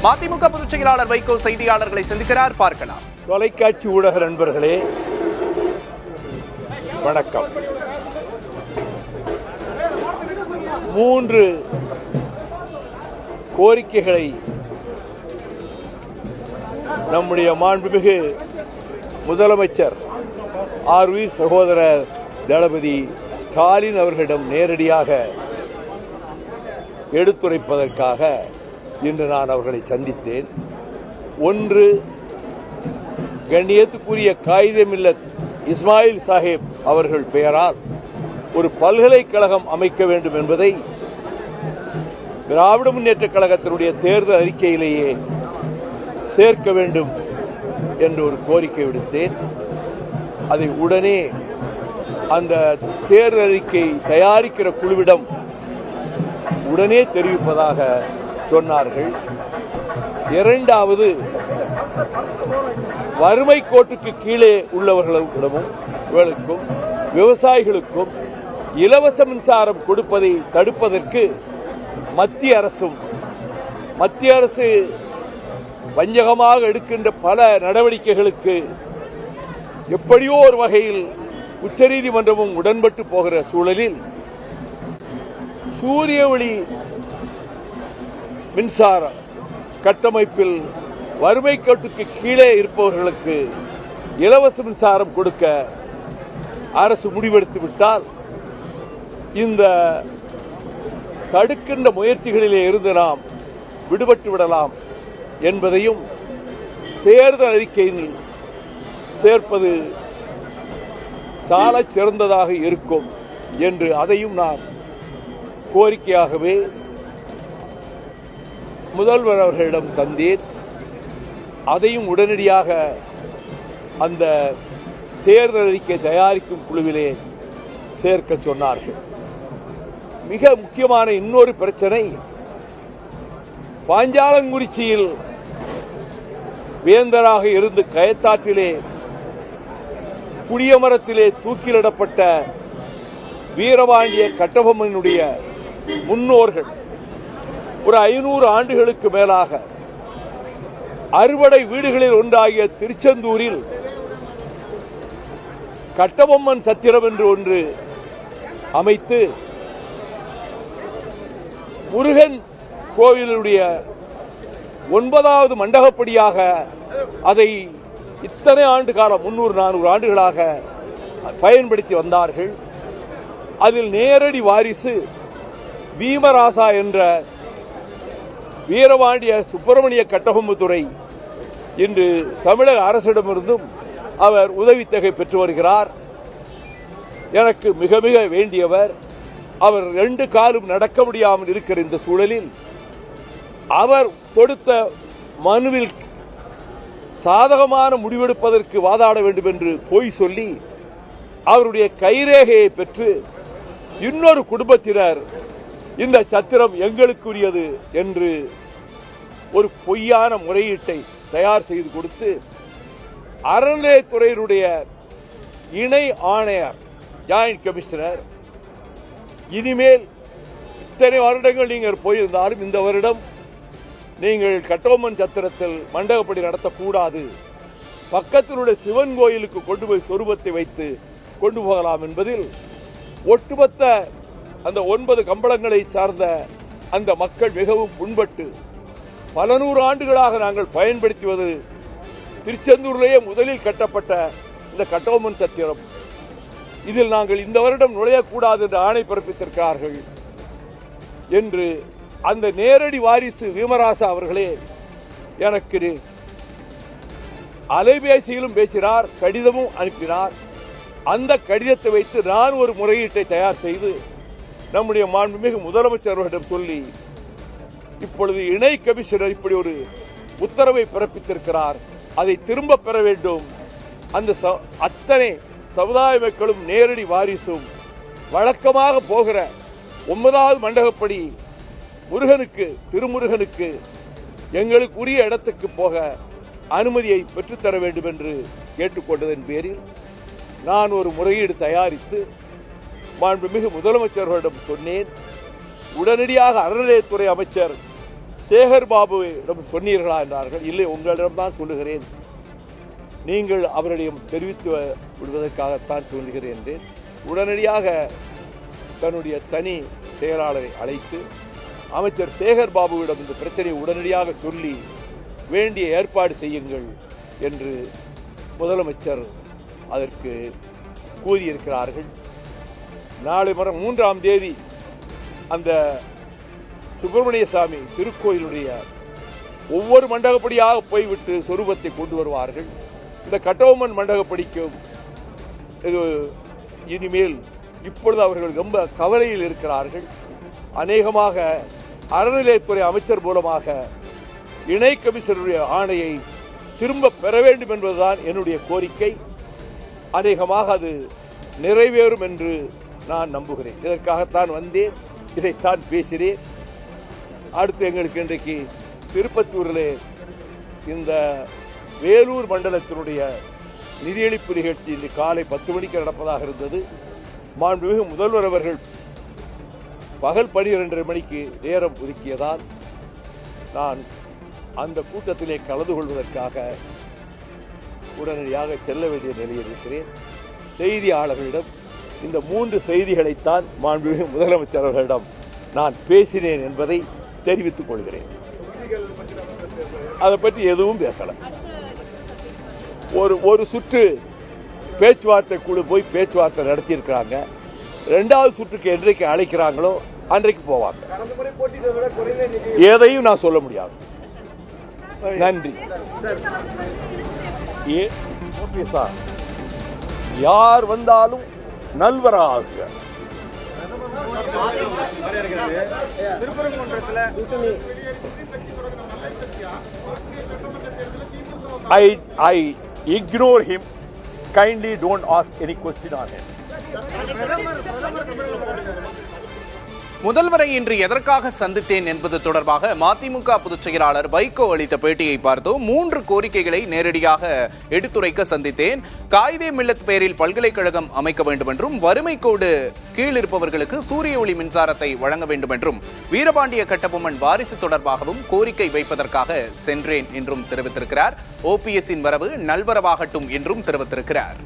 மதிமுக பொதுச் செயலாளர் வைகோ செய்தியாளர்களை சந்திக்கிறார், பார்க்கலாம். தொலைக்காட்சி ஊடக நண்பர்களே வணக்கம். 3 கோரிக்கைகளை நம்முடைய மாண்புமிகு முதலமைச்சர் ஆர்வி சகோதரர் தளபதி ஸ்டாலின் அவர்களிடம் நேரடியாக எடுத்துரைப்பதற்காக இன்று நான் அவர்களை சந்தித்தேன். ஒன்று, கண்ணியத்துக்குரிய காயிதே மில்லத் இஸ்மாயில் சாஹிப் அவர்கள் பெயரால் ஒரு பல்கலைக்கழகம் அமைக்க வேண்டும் என்பதை திராவிட முன்னேற்றக் கழகத்தினுடைய தேர்தல் அறிக்கையிலேயே சேர்க்க வேண்டும் என்று ஒரு கோரிக்கை விடுத்தேன். அதை உடனே அந்த தேர்தல் அறிக்கை தயாரிக்கிற குழுவிடம் உடனே தெரிவிப்பதாக சொன்னார்கள். இரண்டாவது, வறுமை கோட்டுக்கு கீழே உள்ளவர்களிடமும் விவசாயிகளுக்கும் இலவச மின்சாரம் கொடுப்பதை தடுப்பதற்கு மத்திய அரசு வஞ்சகமாக எடுக்கின்ற பல நடவடிக்கைகளுக்கு எப்படியோ ஒரு வகையில் உச்சநீதிமன்றமும் உடன்பட்டு போகிற சூழலில் சூரிய ஒளி மின்சார கட்டமைப்பில் வறுமை கோட்டுக்கு கீழே இருப்பவர்களுக்கு இலவச மின்சாரம் கொடுக்க அரசு முடிவெடுத்து விட்டால் இந்த தடுக்கின்ற முயற்சிகளிலே இருந்து நாம் விடுபட்டு விடலாம் என்பதையும் தேர்தல் அறிக்கையில் சேர்ப்பது சாலச் சிறந்ததாக இருக்கும் என்று அதையும் நான் கோரிக்கையாகவே முதல்வர் அவர்களிடம் தந்தேன். அதையும் உடனடியாக அந்த தேர்தல் அறிக்கை தயாரிக்கும் குழுவிலே சேர்க்க சொன்னார்கள். மிக முக்கியமான இன்னொரு பிரச்சனை, பாஞ்சாலங்குறிச்சியில் வேந்தராக இருந்து கயத்தாற்றிலே புளியமரத்திலே தூக்கிலிடப்பட்ட வீரபாண்டிய கட்டபொம்மனுடைய முன்னோர்கள் ஒரு 500 ஆண்டுகளுக்கு மேலாக அறுபடை வீடுகளில் ஒன்றாகிய திருச்செந்தூரில் கட்டபொம்மன் சத்திரம் என்று ஒன்று அமைத்து முருகன் கோவிலுடைய 9வது மண்டகப்படியாக அதை இத்தனை ஆண்டு காலம் 300-400 ஆண்டுகளாக பயன்படுத்தி வந்தார்கள். அதில் நேரடி வாரிசு பீமராசா என்ற வீரபாண்டிய சுப்பிரமணிய கட்டபொம்மதுரை இன்று தமிழக அரசிடமிருந்தும் அவர் உதவித்தொகை பெற்று வருகிறார். எனக்கு மிக மிக வேண்டியவர். அவர் 2 காலும் நடக்க முடியாமல் இருக்கிற இந்த சூழலில் அவர் கொடுத்த மனுவில் சாதகமான முடிவெடுப்பதற்கு வாதாட வேண்டும் என்று பொய் சொல்லி அவருடைய கைரேகையை பெற்று இன்னொரு குடும்பத்தினர் இந்த சத்திரம் எங்களுக்குரியது என்று ஒரு பொய்யான முறையீட்டை தயார் செய்து கொடுத்து அறநிலையத்துறையினுடைய இணை ஆணையர் ஜாயிண்ட் கமிஷனர், இனிமேல் இத்தனை வருடங்கள் நீங்கள் போயிருந்தாலும் இந்த வருடம் நீங்கள் கட்டபொம்மன் சத்திரத்தில் மண்டகப்படி நடத்தக்கூடாது, பக்கத்தில் உள்ள சிவன் கோயிலுக்கு கொண்டு போய் சொரூபத்தை வைத்து கொண்டு போகலாம் என்பதில் ஒட்டுமொத்த அந்த 9 கம்பளங்களை சார்ந்த அந்த மக்கள் மிகவும் புண்பட்டு பல 100 ஆண்டுகளாக நாங்கள் பயன்படுத்துவது திருச்செந்தூரிலேயே முதலில் கட்டப்பட்ட இந்த கட்டபொம்மன் சத்திரம், இதில் நாங்கள் இந்த வருடம் நுழையக்கூடாது என்று ஆணை பிறப்பித்திருக்கிறார்கள் என்று அந்த நேரடி வாரிசு பீமராசா அவர்களே எனக்கு அலைபேசியிலும் பேசினார், கடிதமும் அனுப்பினார். அந்த கடிதத்தை வைத்து நான் ஒரு முறையீட்டை தயார் செய்து நம்முடைய மாண்புமிகு முதலமைச்சர்களிடம் சொல்லி இப்பொழுது இணை கமிஷனர் இப்படி ஒரு உத்தரவை பிறப்பித்திருக்கிறார், அதை திரும்ப பெற வேண்டும். அந்த அத்தனை சமுதாய மக்களும் நேரடி வாரிசும் வழக்கமாக போகிற 9வது மண்டகப்படி முருகனுக்கு திருமுருகனுக்கு எங்களுக்கு உரிய இடத்துக்கு போக அனுமதியை பெற்றுத்தர வேண்டும் என்று கேட்டுக்கொண்டதன் பேரில் நான் ஒரு முறையீடு தயாரித்து மாண்புமிகு முதலமைச்சர்களிடம் சொன்னேன். உடனடியாக அறநிலையத்துறை அமைச்சர் சேகர் பாபுவிடம் சொன்னீர்களா என்றார்கள். இல்லை, உங்களிடம்தான் சொல்லுகிறேன், நீங்கள் அவரிடம் தெரிவித்து விடுவதற்காகத்தான் சொல்லுகிறேன் என்றேன். உடனடியாக தன்னுடைய தனி செயலாளரை அழைத்து அமைச்சர் சேகர் பாபுவிடம் இந்த பிரச்சனையை உடனடியாக சொல்லி வேண்டிய ஏற்பாடு செய்யுங்கள் என்று முதலமைச்சர் அதற்கு கூறியிருக்கிறார்கள். நாளை 3ஆம் தேதி அந்த சுப்பிரமணிய சாமி திருக்கோயிலுடைய ஒவ்வொரு மண்டகப்படியாக போய்விட்டு சொரூபத்தை கொண்டு வருவார்கள். இந்த கட்டபொம்மன் மண்டகப்படிக்கும் இது இனிமேல் இப்பொழுது அவர்கள் ரொம்ப கவலையில் இருக்கிறார்கள். அநேகமாக அறநிலையத்துறை அமைச்சர் மூலமாக இணை கமிஷனருடைய ஆணையை திரும்ப பெற வேண்டும் என்பதுதான் என்னுடைய கோரிக்கை. அநேகமாக அது நிறைவேறும் என்று நான் நம்புகிறேன். இதற்காகத்தான் வந்தேன், இதைத்தான் பேசினேன். அடுத்து எங்களுக்கு இன்றைக்கு திருப்பத்தூரிலே இந்த வேலூர் மண்டலத்தினுடைய நிதியளிப்பு நிகழ்ச்சி இன்று காலை 10 மணிக்கு நடப்பதாக இருந்தது. மாண்புமிகு முதல்வர் அவர்கள் பகல் 12:30 மணிக்கு நேரம் ஒதுக்கியதால் நான் அந்த கூட்டத்திலே கலந்து கொள்வதற்காக உடனடியாக செல்ல வேண்டிய நிலையில் இருக்கிறேன். செய்தியாளர்களிடம் இந்த 3 செய்திகளைத்தான் மாண்புமிகு முதலமைச்சர் அவர்களிடம் நான் பேசினேன் என்பதை தெரிவித்துக் கொள்கிறேன். அதை பற்றி எதுவும் பேசல. ஒரு சுற்று பேச்சுவார்த்தை குழு போய் பேச்சுவார்த்தை நடத்தியிருக்கிறாங்க. 2வது சுற்றுக்கு என்றைக்கு அழைக்கிறாங்களோ அன்றைக்கு போவாங்க. எதையும் நான் சொல்ல முடியாது. நன்றி. யார் வந்தாலும் நல்வராக I ignore him. Kindly don't ask any question on him. முதல்வரை இன்று எதற்காக சந்தித்தேன் என்பது தொடர்பாக மதிமுக பொதுச் செயலாளர் வைகோ அளித்த பேட்டியை பார்த்தோம். 3 கோரிக்கைகளை நேரடியாக எடுத்துரைக்க சந்தித்தேன். காயிதே மில்லத் பெயரில் பல்கலைக்கழகம் அமைக்க வேண்டும் என்றும், வறுமை கோடு கீழ் இருப்பவர்களுக்கு சூரிய ஒளி மின்சாரத்தை வழங்க வேண்டும் என்றும், வீரபாண்டிய கட்டபொம்மன் வாரிசு தொடர்பாகவும் கோரிக்கை வைப்பதற்காக சென்றேன் என்றும் தெரிவித்திருக்கிறார். OPS-இன் வரவு நல்வரவாகட்டும் என்றும் தெரிவித்திருக்கிறார்.